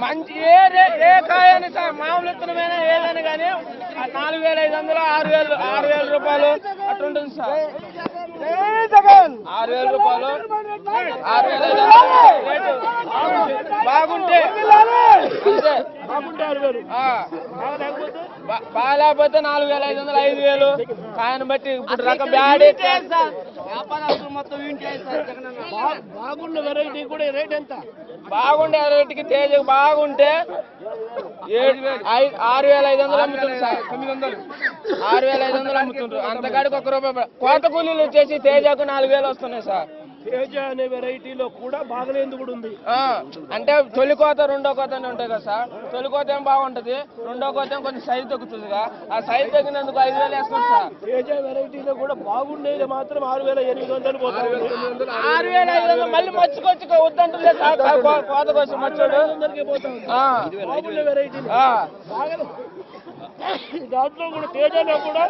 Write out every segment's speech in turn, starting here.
మంచి ఏ కాయని సార్ మామూలు విత్తనమైనా ఏదైనా కానీ 4,500 6,000 రూపాయలు అట్లుంటుంది సార్. 6,000 రూపాయలు 6,500 బాగుంటే బాగాలేకపోతే 4,500 5,000 కాయను బట్టి ఇప్పుడు రకం బ్యాడ్ వ్యాపారస్తులు మొత్తం బాగుండే వెరైటీ కూడా రేట్ ఎంత? బాగుండే రేటుకి తేజకు బాగుంటే 6,500 అమ్ముతుంది సార్. 6,500 అమ్ముతుండ్రు. అంతకాడికి ₹1 కోత కూలీలు వచ్చేసి తేజకు 4,000 వస్తున్నాయి సార్. తేజ అనే వెరైటీలో కూడా బాగలేందుకు కూడా ఉంది. అంటే తొలి కోత రెండో కోత అని ఉంటాయి కదా సార్. తొలి కోత ఏం బాగుంటది, రెండో కోత ఏం కొంచెం సైజు తగ్గుతుందిగా. ఆ సైజు తగ్గినందుకు 5,000 వేస్తుంది సార్. తేజ వెరైటీలో కూడా బాగుండేది మాత్రం 6,800 పోతుంది. 6,500 మళ్ళీ మచ్చుకొచ్చి వద్దంటులే సార్. కోత కోసం మచ్చుడు బాగుండే వెరైటీ దాంట్లో కూడా తేజలో కూడా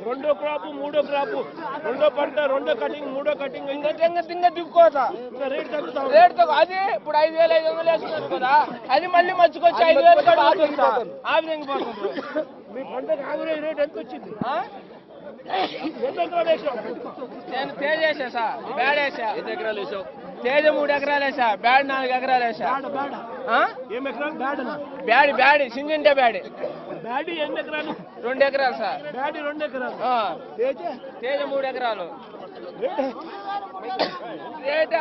రెండో క్రాపు మూడో క్రాపు రెండో పంట రెండో కటింగ్ మూడో కటింగ్ ఇంకా దిక్కుకోత రేట్ తగ్గుతాం. రేట్ అది ఇప్పుడు 5,500 వేస్తున్నారు కదా, అది మళ్ళీ మచ్చుకొచ్చి 5,000 ఆ విధంగా పోతుంది. మీ పంటకు యావరేజ్ రేట్ ఎంత వచ్చింది? నేను తేజ వేసా సార్, బ్యాడ్ వేసా. 5 ఎకరాలు వేసావు? తేజ 3 ఎకరాలు వేసా, బ్యాడ్ 4 ఎకరాలు వేసా. బ్యాడ్ సింజంటే బ్యాడ్ ఎన్ని ఎకరాలు? 2 ఎకరాలు సార్. బ్యాడ్ 2 ఎకరాలు. తేజ 3 ఎకరాలు. తేజ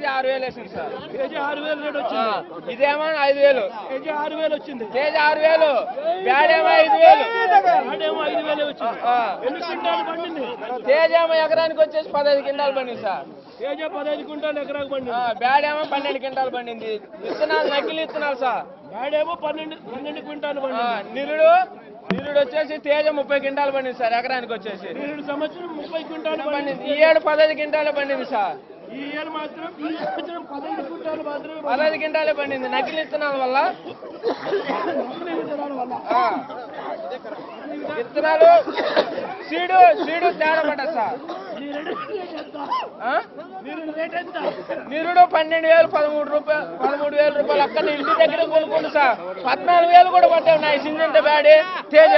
6,000 వేసింది సార్. తేజ 6,000 రేట్ వచ్చింది. ఇదేమో 5,000. తేజ 6,000 వచ్చింది. తేజ 6,000, బ్యాడ్ ఏమో 5,000. బ్యాడ్ ఏమో 5,000 వచ్చింది. ఎన్ని క్వింటాలు పండింది? తేజ ఏమో ఎకరానికి వచ్చేసి 15 క్వింటాలు పండింది సార్. తేజ 15 క్వింటాలు ఎకరాకు పండింది. బ్యాడ్ ఏమో 12 క్వింటాలు పండింది. విత్తనాలు నకిలీ విత్తనాలు సార్. బ్యాడ్ ఏమో 12 క్వింటాలు పండింది. నిరుడు వచ్చేసి తేజ 30 క్వింటాలు పండింది సార్ ఎకరానికి వచ్చేసి. సంవత్సరం 30 క్వింటాలు పండింది. ఈ ఏడు 15 క్వింటాలు పండింది సార్. ఈ ఏడు మాత్రం 15 క్వింటాలు మాత్రమే 15 క్వింటాలే పండింది నకిలీ విత్తనాల వల్ల. విత్తనాలు సీడు తేడా పడ్డా సార్. నిరుడు 12,000 13,000 రూపాయలు అక్కడ ఇంటి దగ్గర కొనుక్కోండి సార్. 14,000 కూడా పడ్డాయి నా సింజంటే బ్యాడే తేజ.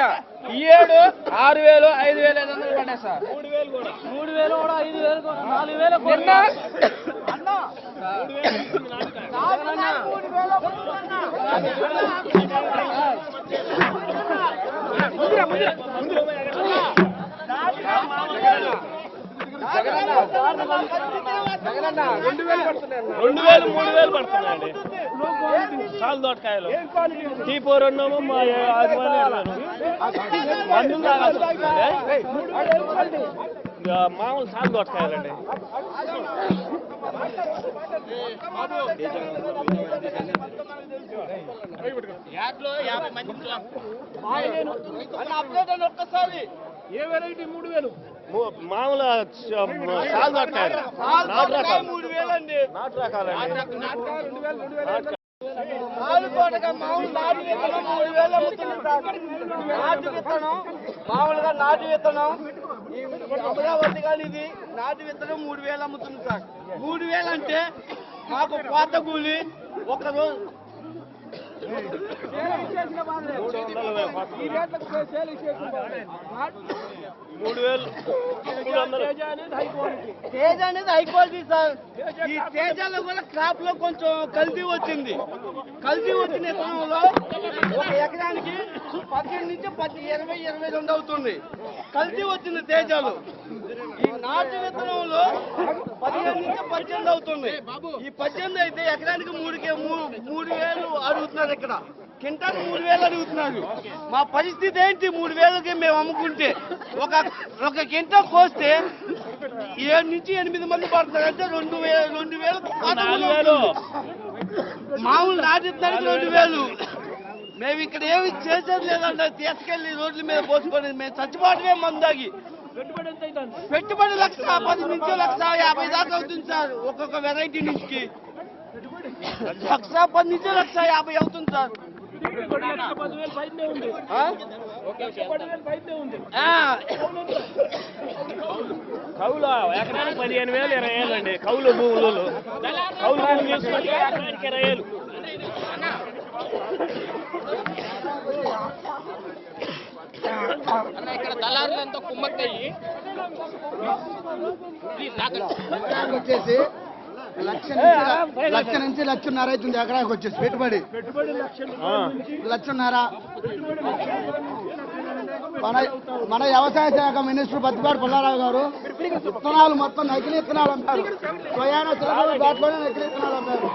ఈ ఏడు 6,000 5,500 పడ్డాయి సార్. 3,000 కూడా 5,000 4,000 2,000 3,000 పడుతున్నాయండి. సాల్ తోటకాయలు T4 ఉన్నాము మామూలు సాల్ తోటకాయలండి. ఒక్కసారి ఏ వెరైటీ 3,000 మామూలు సాల్ తోటకాయలు నాటు రకాలు 3,000 అండి. నాటు రకాలండి. మామూలు నాటు విత్తనం 3,000 అమ్ముతుంది సార్. నాటు విత్తనం మామూలుగా నాటు విత్తనం అమరావతి కానీ ఇది నాటు విత్తనం 3,000 అమ్ముతుంది సార్. 3,000 అంటే మాకు కోత కూలి ఒక రోజు 3,000. తేజ అనేది హై క్వాలిటీ సార్. ఈ తేజలో కూడా క్రాప్ లో కొంచెం కల్తీ వచ్చింది. కల్తీ వచ్చిన విత్తనంలో ఒక ఎకరానికి 15 నుంచి 20-22 అవుతుంది. కల్తీ వచ్చింది తేజలో. ఈ నాటు విత్తనంలో 15 నుంచి 18 అవుతుంది. ఈ 18 అయితే ఎకరానికి 3,000 అడుగుతున్నారు. ఇక్కడ కింటాకు 3,000 అడుగుతున్నారు. మా పరిస్థితి ఏంటి? 3,000కి మేము అమ్ముకుంటే ఒక కింటా కోస్తే 7 నుంచి 8 మంది పడతారు. అంటే 2,000 మామూలు నాటిస్తానికి 2,000. మేము ఇక్కడ ఏమి చేసేది లేదంటే తీసుకెళ్లి రోడ్ల మీద పోసుకొని మేము చచ్చిపోవడమే మందాగి. పెట్టుబడి 1,10,000 నుంచి 1,50,000 దాకా అవుతుంది సార్. ఒక్కొక్క వెరైటీ నుంచి 1,10,000 నుంచి 1,50,000 అవుతుంది సార్. కౌలు ఎకరానికి 15,000 20,000 అండి. కౌలు భూములు తీసుకుంటే ఎకరానికి 20,000. ఇక్కడ దళారులంతా కుమ్మక్కయ్యి వచ్చేసి లక్ష నుంచి లక్షన్నర అవుతుంది ఎకరాకి వచ్చేసి పెట్టుబడి లక్షన్నర. మన వ్యవసాయ శాఖ మినిస్టర్ పత్తిపాటి పుల్లారావు గారు విత్తనాలు మొత్తం నకిలీ విత్తనాలు అమ్మారు. స్వయాన బ్యాట్లోనే నకిలీ విత్తనాలు అమ్మారు.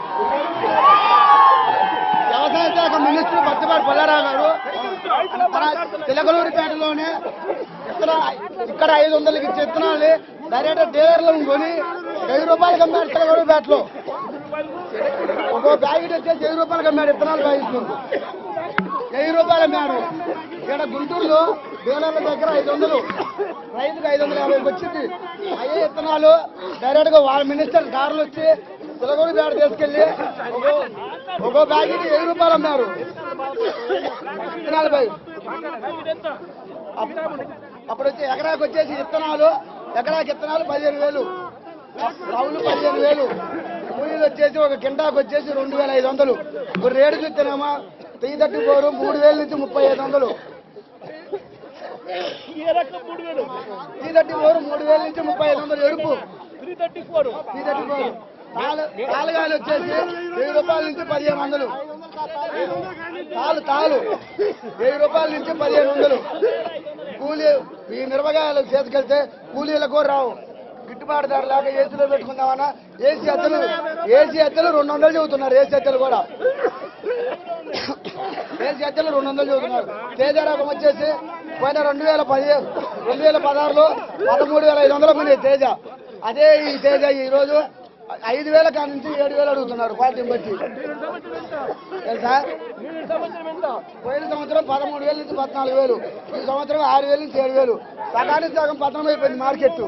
వ్యవసాయ శాఖ మినిస్టర్ పత్తిపాటి పుల్లారావు గారు తిలకలూరిపేటలోనే ఇక్కడ 500కి ఇచ్చే విత్తనాలు డైరెక్ట్ డీలర్లను కొని 1000 రూపాయలకి అమ్మాడు. తిలకలూరిపేటలో ఒక్కో ప్యాకెట్ వచ్చేసి 1000 రూపాయలకి అమ్మాడు. విత్తనాలు ప్యాకెట్లు 1000 రూపాయలు అమ్మాడు. ఇక్కడ గుంటూరులో డీలర్ల దగ్గర 500, రైతుకు 550 వచ్చింది. అయ్యే విత్తనాలు డైరెక్ట్ గా వాళ్ళ మినిస్టర్ కార్లు వచ్చి తిలకలూరిపేట తీసుకెళ్లి ఒక్కో ప్యాకెట్ 1000 రూపాయలు అమ్మారు. విత్తనాలపై అప్పుడు వచ్చి ఎకరాకి వచ్చేసి ఎకరాకి విత్తనాలు 15,000, కౌలు 15,000, కూలీలు వచ్చేసి ఒక కింటాకు వచ్చేసి 2,500. ఇప్పుడు రేటు చూస్తేనేమో 334 3,000 నుంచి 3,500. 334 3,000 నుంచి 3,500 ఎడుపు. 334 తాలుగాలు వచ్చేసి 1000 రూపాయల నుంచి 1,500. తాలు 1000 రూపాయల నుంచి 1,500. కూలీ ఈ మిరపకాయలు చేసుకెళ్తే కూలీలకు రావు. గిట్టుబాటు ధర లేక ఏసీలో పెట్టుకుందామన్నా ఏసీ అద్దెలు 200 చెబుతున్నారు. ఏసీ అద్దెలు కూడా ఏసీ అద్దెలు 200 చెబుతున్నారు. తేజ రకం వచ్చేసి పోయిన 2016లో 13,500 పోయినాయి తేజ. అదే ఈ తేజ ఈరోజు 5,000 కాడి నుంచి 7,000 అడుగుతున్నారు క్వాలిటీని బట్టి. తెలుసా? పోయిన సంవత్సరం 13,000 నుంచి 14,000, ఈ సంవత్సరం 6,000 నుంచి 7,000. సగానికి సగం పతనం అయిపోయింది మార్కెట్.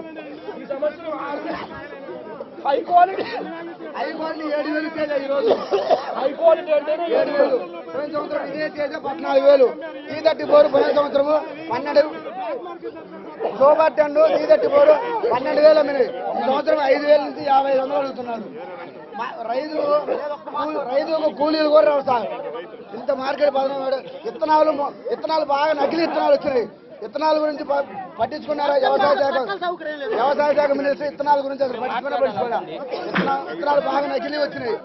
హై క్వాలిటీ 7,000 తేజ ఈరోజు. 7,000. పోయిన సంవత్సరం ఇదే తేజ 14,000. T34 పోయిన సంవత్సరం 12. Super 10 T34 12,000 అమ్మినాయి. ఈ సంవత్సరం 5,000 నుంచి 5,500 అడుగుతున్నారు. రైతులకు కూలీలు కూడా రావు సార్. ఇంత మార్కెట్ పదనాడు. విత్తనాలు బాగా నకిలీ విత్తనాలు వచ్చినాయి. విత్తనాల గురించి పట్టించుకున్నారా? వ్యవసాయ శాఖ మినిస్టర్ విత్తనాల గురించి అసలు పట్టించుకోవాలా? విత్తనాలు బాగా నకిలీ వచ్చినాయి.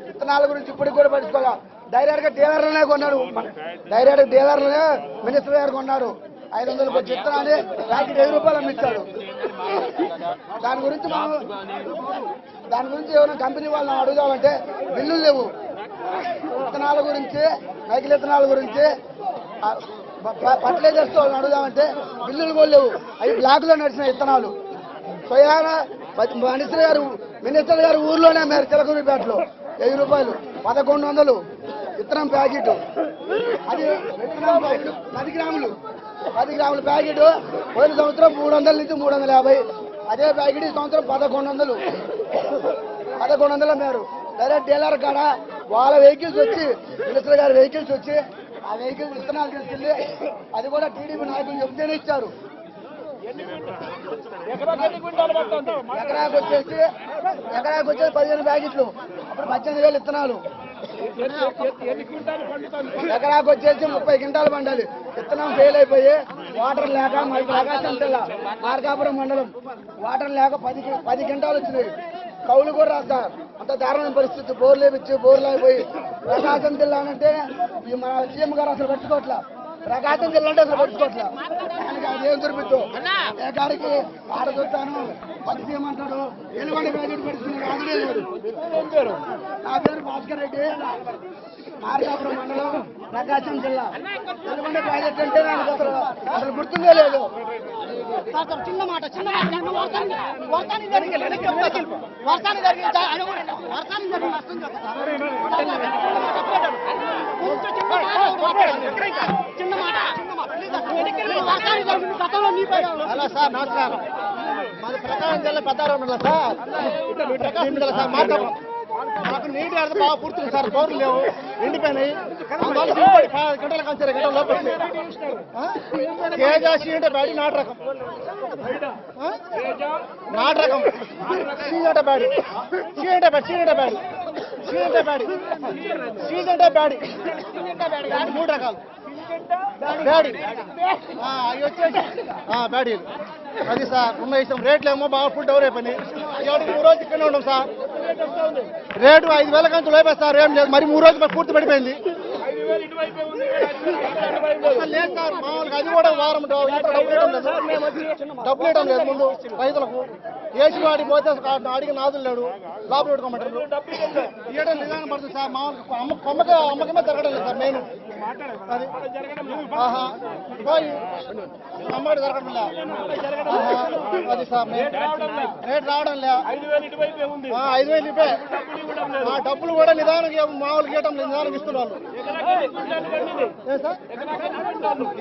విత్తనాల గురించి ఇప్పటికి కూడా పట్టించుకోవాలా? డైరెక్ట్ గా డీలర్లనే కొన్నాడు. మినిస్టర్ గారు కొన్నారు. 500 వచ్చి విత్తనాన్ని ప్యాకెట్ 1000 రూపాయలు అమ్మిస్తాడు. దాని గురించి ఏమైనా కంపెనీ వాళ్ళని అడుగుదామంటే బిల్లులు లేవు. విత్తనాల గురించి నకిలీ విత్తనాల గురించి ఫర్టిలైజర్స్ వాళ్ళని అడుగుదామంటే బిల్లులు కూడా లేవు. అవి బ్లాక్లో నడిచిన విత్తనాలు. స్వయాన మినిస్టర్ గారు ఊర్లోనే అమ్మారు. తిలకలూరిపేటలో 1000 రూపాయలు 1,100 విత్తనం ప్యాకెట్. అది విత్తనం 10 గ్రాములు ప్యాకెట్. పోయిన సంవత్సరం 300 నుంచి 350. అదే ప్యాకెట్ ఈ సంవత్సరం 1,100 అమ్మారు. డైరెక్ట్ డీలర్ కాడ వాళ్ళ వెహికల్స్ వచ్చి మినిస్టర్ గారి వెహికల్స్ వచ్చి ఆ వెహికల్స్ విత్తనాలు తీసుకెళ్ళి అది కూడా టీడీపీ నాయకులు చెప్తేనే ఇచ్చారు. ఎకరాకు వచ్చేసి 15 ప్యాకెట్లు. అప్పుడు 18,000 విత్తనాలు. ఎకరాకు వచ్చేసి 30 క్వింటాలు పండాలి. విత్తనం ఫెయిల్ అయిపోయి వాటర్ లేక ప్రకాశం జిల్లా మార్కాపురం మండలం వాటర్ లేక 10 క్వింటాలు వచ్చినాయి. కౌలు కూడా రాస్తారు. అంత దారుణమైన పరిస్థితి. బోర్లు అయిపోయి ప్రకాశం జిల్లా అంటే మన సీఎం గారు అసలు పట్టుకోవట్లా. ప్రకాశం జిల్లా అంటే అసలు పట్టుకోవట్లా. దానికి అదేం దొరుకుతూ ఏ కాడికి ఆడ చూస్తాను పది సీఎం అంటాడు. ఎలుగొండ ప్యాకెట్ పెడుతున్నాడు. ఆగడే లేదు. నా పేరు భాస్కర్ రెడ్డి, మార్కాపురం మండలం, ప్రకాశం జిల్లా. ఎలుగొండ ప్యాకెట్ అంటే నాకు అసలు గుర్తుందే లేదు. చిన్న మాట వర్షాన్ని జరిగి నష్టం చిన్న మాట హలో సార్, నమస్కారం. మాది ప్రకాశం జిల్లా పెద్దారం సార్. ప్రకాశం జిల్లా సార్ మాకు నీటి అడితే బాగా పూర్తుంది సార్. బోర్లు లేవు, ఎండిపోయినాయి. అందువల్ల 10 గంటలు కలిసి గంటల లోపల తేజ సీట బ్యాడీ నాటు రకం సీజంట బ్యాడీ 3 రకాలు. బ్యాడీ అవి వచ్చేసి బ్యాడీలు అది సార్ ఉన్న ఇష్టం. రేట్లు ఏమో బాగా ఫుల్ డౌన్ అయిపోయినాయి. ఇవాటికి 3 రోజులు ఇక్కడనే ఉన్నాం సార్. రేటు 5,000 కంటే లోపే సార్. ఏం లేదు, మరి 3 రోజులు పూర్తి పడిపోయింది. లేదు సార్, మామూలుగా అది కూడా వారం డబ్బులు ఇవ్వడం లేదు ముందు రైతులకు. ఏసీ వాడికి పోతే అడిగి నాదులు లేడు, లోపల పెట్టుకోమంటారు. ఇవ్వడం నిదానం పడుతుంది సార్. మామూలుగా అమ్మకమే జరగడం లేదు సార్. మెయిన్ అది పోయి అమ్మకం జరగడం లేదు. అది సార్ రేట్ రావడం లేదు. 5,000 ఇవే. డబ్బులు కూడా నిదానంగా మామూలుగా ఇవ్వడం లేదు, నిదానంగా ఇస్తున్నారు.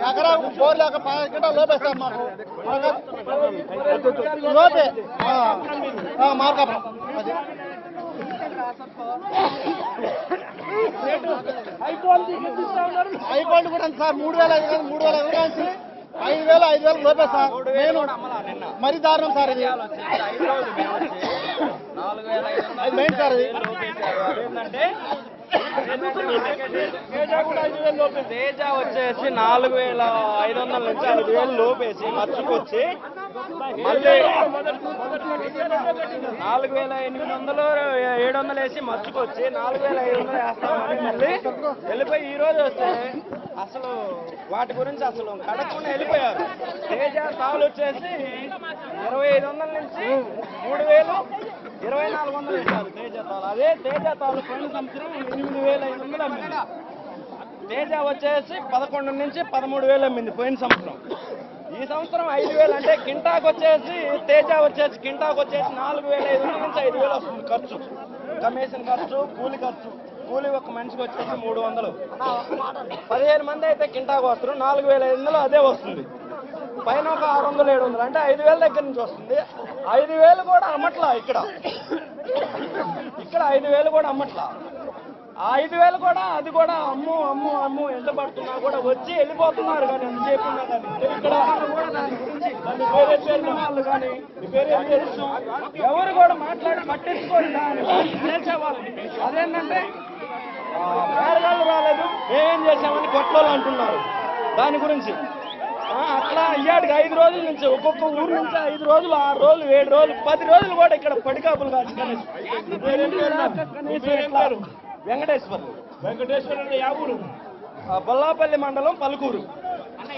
ఎకరా 4 లేక 5 కింటాలు లోపేస్తారు మాకు. లోపే మార్కాపురం. అది హైకోర్టు కూడా సార్ 3,500 నుంచి 5,000 లోపే సార్. నేను మరీ దారుణం సార్. ఇది మెయిన్ సార్. ఇది తేజ వచ్చేసి 4,500 నుంచి 5,000 లోపేసి మర్చుకొచ్చి మళ్ళీ 4,800 700 వేసి మర్చుకొచ్చి 4,500 వేస్తామని మళ్ళీ వెళ్ళిపోయి ఈ రోజు వస్తే అసలు వాటి గురించి అసలు కడకుండా వెళ్ళిపోయారు. తేజ తాళ్ళు వచ్చేసి 2,500 నుంచి 3,000 2,400 ఇస్తారు తేజ తాళ్ళు. అదే తేజ తాళ్ళు పోయిన సంవత్సరం 8,500 అమ్మింది. తేజ వచ్చేసి 11 నుంచి 13,000 అమ్మింది పోయిన సంవత్సరం. ఈ సంవత్సరం 5,000 అంటే కింటాకు వచ్చేసి తేజ వచ్చేసి కింటాకు వచ్చేసి 4,500 నుంచి 5,000 వస్తుంది ఖర్చు. కమిషన్ ఖర్చు, కూలి ఖర్చు. కూలి ఒక మనిషికి వచ్చేసి 300. 15 మంది అయితే కింటాకు వస్తారు. 4,500 అదే వస్తుంది. పైన ఒక 600 700 అంటే 5,000 దగ్గర నుంచి వస్తుంది. 5,000 కూడా అమ్మట్లా ఇక్కడ 5,000 కూడా అమ్మట్లా. ఆ 5,000 కూడా అది కూడా అమ్ము అమ్ము అమ్ము ఎంత పడుతున్నా కూడా వచ్చి వెళ్ళిపోతున్నారు. కానీ ఎంత చేయకుండా కానీ ఇక్కడ వాళ్ళు కానీ ఎవరు కూడా మాట్లాడి పట్టించుకోరు. చేసేవాళ్ళు అదేంటంటే పేరగాళ్ళు రాలేదు, మేమేం చేసామని కొట్టోళ్ళు అంటున్నారు. దాని గురించి అట్లా అయ్యాడికి 5 రోజుల నుంచి ఒక్కొక్క ఊరు నుంచి 5 రోజులు 6 రోజులు 7 రోజులు 10 రోజులు కూడా ఇక్కడ పడికాపులు కాదు. వెంకటేశ్వర్లు యావూరు బొల్లాపల్లి మండలం పలుకూరు.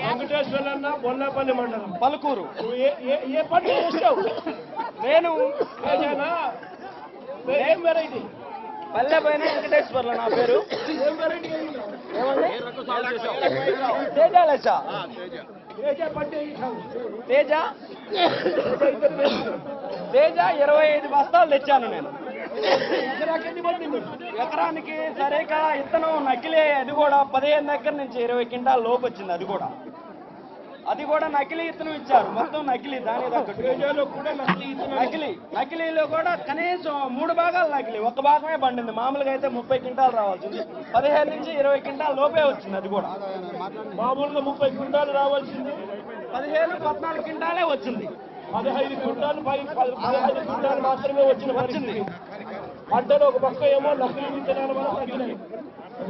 వెంకటేశ్వర్లు బొల్లాపల్లి మండలం పలుకూరు. ఏ పంట చేసావు? నేను ఏం వెరైటీ? పల్లె పైన వెంకటేశ్వర్లు నా పేరు. ఏమండి తేజ లేచా? తేజ 25 బస్తాలు తెచ్చాను నేను. ఎకరానికి సరేగా ఇత్తనం నకిలీ. అది కూడా 15 దగ్గర నుంచి 20 క్వింటాల లోపు వచ్చింది. అది కూడా నకిలీ ఇత్తనం ఇచ్చారు. మొత్తం నకిలీ. దాని నకిలీలో కూడా కనీసం 3 భాగాలు నకిలీ, 1 భాగమే పండింది. మామూలుగా అయితే 30 క్వింటాలు రావాల్సింది 15 నుంచి 20 క్వింటాల లోపే వచ్చింది. అది కూడా మామూలుగా 30 క్వింటాలు రావాల్సింది 15-14 క్వింటాలే వచ్చింది. 15 క్వింటాలు 15 క్వింటాలు మాత్రమే వచ్చింది. పంటలో ఒక పక్క ఏమో నకిలీ విత్తనాల వల్ల తగ్గినాయి.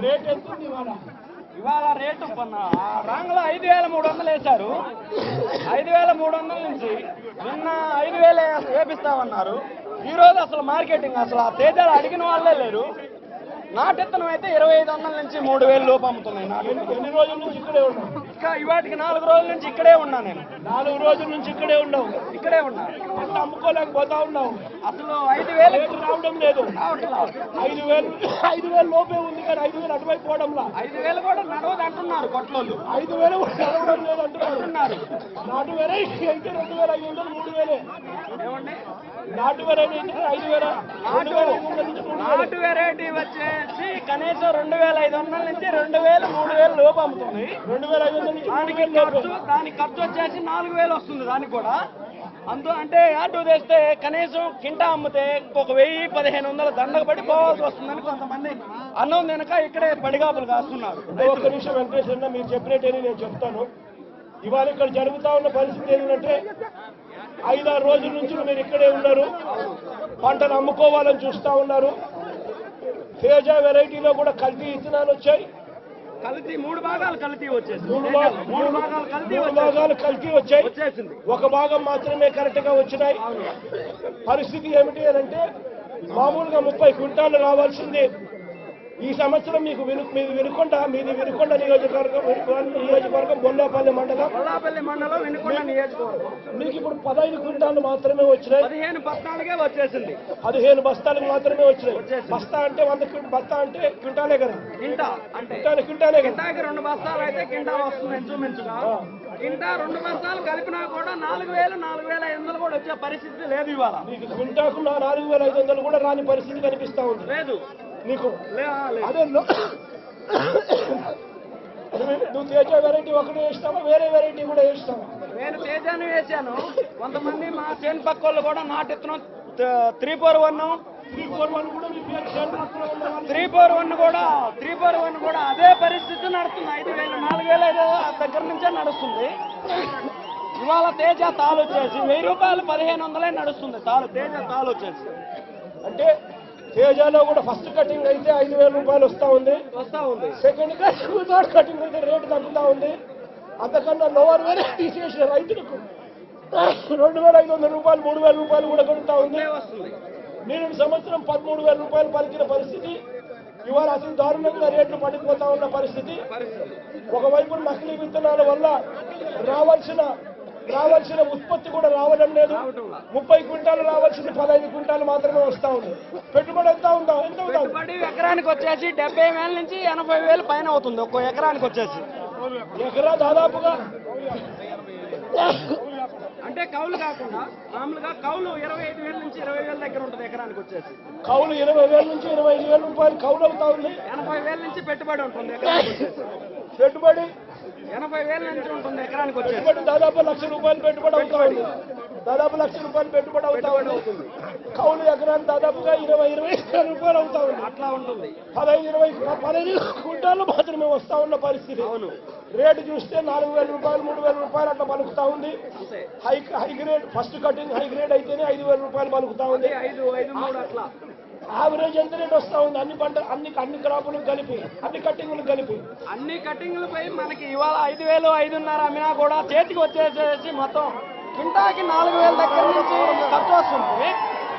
రేట్ ఎంత ఉంది ఇవాళ? రేటు రాంగ్లో 5,300 వేశారు. 5,300 నుంచి నిన్న 5,000 వేపిస్తామన్నారు. ఈ రోజు అసలు మార్కెటింగ్ అసలు ఆ తేజాలు అడిగిన వాళ్ళే లేరు. నాటెత్తనం అయితే 2,500 నుంచి 3,000 లోపు అమ్ముతున్నాయి. ఎన్ని రోజుల నుంచి ఇక్కడే ఉన్నాం? ఇంకా ఇవాటికి 4 రోజుల నుంచి ఇక్కడే ఉన్నా నేను. 4 రోజుల నుంచి ఇక్కడే ఉన్నావు? ఇక్కడే ఉన్నా. ఎంత అమ్ముకోలేకపోతా ఉన్నావు? అసలు 5,000 రావడం లేదు. 5,000 లోపే ఉంది కానీ 5,000 అటువైపు పోవడంలా. 5,000 కూడా నడవదు అంటున్నారు కొట్లోళ్ళు. 5,000 కూడా నడవడం లేదు అంటున్నారు. నాటు వెరైటీ అయితే 2,500 3,000. ఏమండి నాటు వెరైటీ అయితే 5,000. నాటు వెరైటీ వచ్చేసి కనీసం 2,500 నుంచి 2,000 3,000 లోపు అమ్ముతుంది. 2,500 నుంచి దానికి ఖర్చు వచ్చేసి 4,000 వస్తుంది. దానికి కూడా అంటే ఆటో తెస్తే కనీసం కింటా అమ్మితే ఒక 1,000-1,500 దండకు పడి పోవాల్సి వస్తుందని కొంతమంది అన్నం తినక ఇక్కడే పడిగాపులు కాస్తున్నారు. ఒక్క నిమిషం వెంకటేశ్వర, మీరు చెప్పినట్టేనే నేను చెప్తాను. ఇవాళ ఇక్కడ జరుగుతా ఉన్న పరిస్థితి ఏంటంటే 5-6 రోజుల నుంచి మీరు ఇక్కడే ఉన్నారు. పంటను అమ్ముకోవాలని చూస్తూ ఉన్నారు. తేజ వెరైటీలో కూడా కల్తీ ఇత్తనాలు వచ్చాయి. కల్తీ 3 భాగాలు కల్తీ వచ్చేసి మూడు భాగాలు కల్తీ వచ్చాయి. వచ్చేసింది. ఒక భాగం మాత్రమే కరెక్ట్ గా వచ్చినాయి. పరిస్థితి ఏమిటి అని అంటే మామూలుగా 30 క్వింటాలు రావాల్సింది ఈ సంవత్సరం మీది వినుకొండ నియోజకవర్గం బొల్లాపల్లి మండలం వినుకొండ నియోజకవర్గం మీకు ఇప్పుడు 15 క్వింటాలు మాత్రమే వచ్చినాయి. 15 బస్తాలకే వచ్చేసింది. 15 బస్తాలకు మాత్రమే వచ్చినాయి. బస్తా అంటే 100 బస్తా అంటే క్వింటాలే కదా. కింటా అంటే క్వింటాలే కదా. కింటాకి 2 బస్తాలు అయితే కింటా వస్తుంది ఇంచుమించుగా. కింటా 2 బస్తాలు కలిపినా కూడా 4,500 కూడా వచ్చే పరిస్థితి లేదు ఇవాళ. మీకు క్వింటాకు 4,500 కూడా రాని పరిస్థితి కనిపిస్తా ఉంది. లేదు నీకు అదే నువ్వు తేజ వెరైటీ ఒకటి వేస్తావా, వేరే వెరైటీ కూడా వేస్తావా? నేను తేజాన్ని వేశాను. కొంతమంది మా చేను పక్క వాళ్ళు కూడా నాటెత్తున 341 కూడా అదే పరిస్థితి నడుస్తుంది. 5,000 4,000 దగ్గర నుంచే నడుస్తుంది. ఇవాళ తేజ తాలు వచ్చేసి 1,000 రూపాయలు 1,500 నడుస్తుంది. తేజ తాలు వచ్చేసి అంటే తేజాలో కూడా ఫస్ట్ కటింగ్ అయితే 5,000 రూపాయలు వస్తా ఉంది. సెకండ్ కటింగ్ థర్డ్ కటింగ్ అయితే రేటు తగ్గుతా ఉంది. అంతకన్నా లోవర్ వేరే తీసేసిన రైతులకు 2,500 రూపాయలు 3,000 రూపాయలు కూడా కొడుతా ఉంది. నేను సంవత్సరం 13,000 రూపాయలు పలికిన పరిస్థితి ఇవాళ అసలు దారుణంగా రేట్లు పడిపోతా ఉన్న పరిస్థితి. ఒకవైపు నకిలీ విత్తనాల వల్ల రావాల్సిన ఉత్పత్తి కూడా రావడం లేదు. 30 క్వింటాలు రావాల్సింది 15 క్వింటాలు మాత్రమే వస్తా ఉంది. పెట్టుబడి ఎంత పెట్టుబడి ఎకరానికి వచ్చేసి 70,000 నుంచి 80,000 పైన అవుతుంది. ఒక్కో ఎకరానికి వచ్చేసి ఎకరా దాదాపుగా అంటే కౌలు కాకుండా మామూలుగా కౌలు 25,000 నుంచి 20,000 దగ్గర ఉంటుంది ఎకరానికి వచ్చేసి. కౌలు 20,000 నుంచి 25,000 రూపాయలు కౌలు అవుతా ఉంది. 80,000 నుంచి పెట్టుబడి ఉంటుంది ఎకరానికి వచ్చేసి. పెట్టుబడి 80,000 నుంచి ఉంటుంది ఎకరానికి వచ్చేసి. దాదాపు 1,00,000 రూపాయలు పెట్టుబడి అవుతా ఉంది. దాదాపు 1,00,000 రూపాయలు పెట్టుబడి అవుతా ఉంటుంది. కౌలు ఎకరానికి దాదాపుగా 20,000 రూపాయలు అవుతా ఉంది. అట్లా ఉంటుంది. 15 క్వింటాలు మాత్రమే వస్తా ఉన్న పరిస్థితి. అవును. రేటు చూస్తే 4,000 రూపాయలు 3,000 రూపాయలు అట్లా పలుకుతా ఉంది. High grade first cutting high grade అయితేనే 5,000 రూపాయలు పలుకుతా ఉంది. 5-3 అట్లా యావరేజ్ ఎంత రేట్ వస్తా ఉంది? అన్ని పంట అన్ని క్రాపులు కలిపి అన్ని కట్టింగ్లు పై మనకి ఇవాళ 5,000 5,500 అమ్మినా కూడా చేతికి వచ్చేసేసి మొత్తం కింటాకి 4,000 దగ్గర నుంచి ఖర్చు వస్తుంది.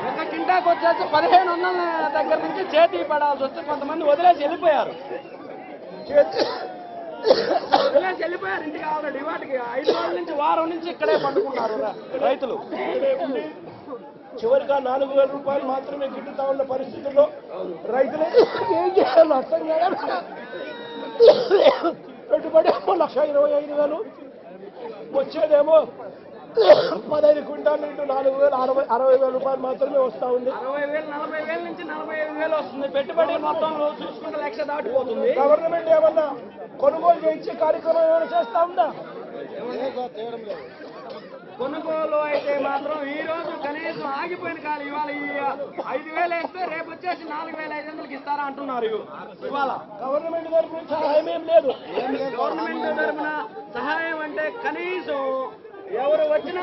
ఒక కింటాకి వచ్చేసి 1,500 దగ్గర నుంచి చేతికి పడాల్సి వస్తే కొంతమంది వదిలేసి వెళ్ళిపోయారు. ఇంటికి ఆల్రెడీ వాటికి 5 రోజుల నుంచి వారం నుంచి ఇక్కడే పండుకున్నారు రైతులు. చివరిగా 4,000 రూపాయలు మాత్రమే గిట్టుతా ఉన్న పరిస్థితుల్లో రైతులు ఏం చేయాలో అర్థం కాదు. పెట్టుబడి 1,25,000 వచ్చేదేమో 15 క్వింటాలు ఇంటూ 4,000 60,000 రూపాయలు మాత్రమే వస్తా ఉంది. 60,000 40,000 నుంచి 45,000 వస్తుంది. పెట్టుబడి మొత్తం చూసుకుంటే 1,00,000 దాటిపోతుంది. గవర్నమెంట్ ఏమన్నా కొనుగోలు చేయించే కార్యక్రమం ఏమైనా చేస్తా ఉందా? కొనుగోలు అయితే మాత్రం ఈ రోజు కనీసం ఆగిపోయిన కాదు. ఇవాళ 5,000 వేస్తే రేపు వచ్చేసి 4,500కి ఇస్తారా అంటున్నారు. ఇవాళ గవర్నమెంట్ తరఫున సహాయం ఏం లేదు. గవర్నమెంట్ తరఫున సహాయం అంటే కనీసం ఎవరు వచ్చినా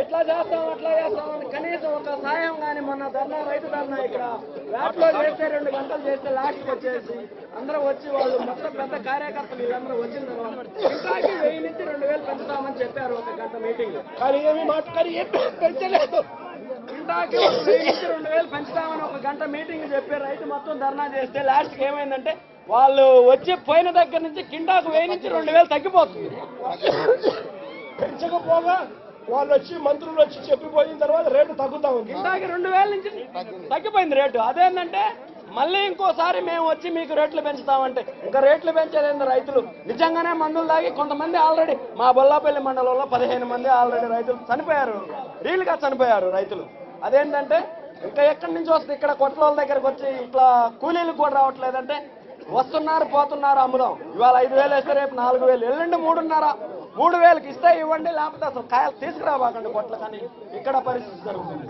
ఎట్లా చేస్తాం అట్లా చేస్తామని కనీసం ఒక సహాయం కానీ మొన్న రైతు ధర్నా ఇక్కడ వ్యాప్లో చేస్తే 2 గంటలు చేస్తే లాస్ట్కి వచ్చేసి అందరూ వచ్చి వాళ్ళు మొత్తం పెద్ద కార్యకర్తలు వీళ్ళందరూ వచ్చిన తర్వాత ఇంకాకి 1,000 నుంచి 2,000 పెంచుతామని చెప్పారు 1 గంట మీటింగ్. కానీ ఏమి పెంచలేదు. ఇంటాకి 1,000 నుంచి 2,000 పెంచుతామని 1 గంట మీటింగ్ చెప్పారు. రైతు మొత్తం ధర్నా చేస్తే లాస్ట్కి ఏమైందంటే వాళ్ళు వచ్చి పోయిన దగ్గర నుంచి కింటాకు 1,000 నుంచి 2,000 తగ్గిపోతుంది. పెంచకపోగా వాళ్ళు వచ్చి మంత్రులు వచ్చి చెప్పిపోయిన తర్వాత రేటు తగ్గుతా ఉంది. ఇందాక 2,000 నుంచి తగ్గిపోయింది రేటు. అదేంటంటే మళ్ళీ ఇంకోసారి మేము వచ్చి మీకు రేట్లు పెంచుతామంటే ఇంకా రేట్లు పెంచేది రైతులు నిజంగానే మందులు తాగి కొంతమంది ఆల్రెడీ మా బొల్లాపల్లి మండలంలో 15 మంది ఆల్రెడీ రైతులు చనిపోయారు. రీల్గా చనిపోయారు రైతులు. అదేంటంటే ఇంకా ఎక్కడి నుంచి వస్తుంది? ఇక్కడ కొట్ల దగ్గరకు వచ్చి ఇట్లా కూలీలకు కూడా రావట్లేదంటే వస్తున్నారు పోతున్నారు అమ్ముదాం. ఇవాళ 5,000 వేస్తే రేపు 4,000, ఎల్లుండి 3,500 3,000కి ఇస్తే ఇవ్వండి, లేకపోతే అసలు కాయలు తీసుకురాబాకండి కొట్ల. కానీ ఇక్కడ పరిస్థితి జరుగుతుంది.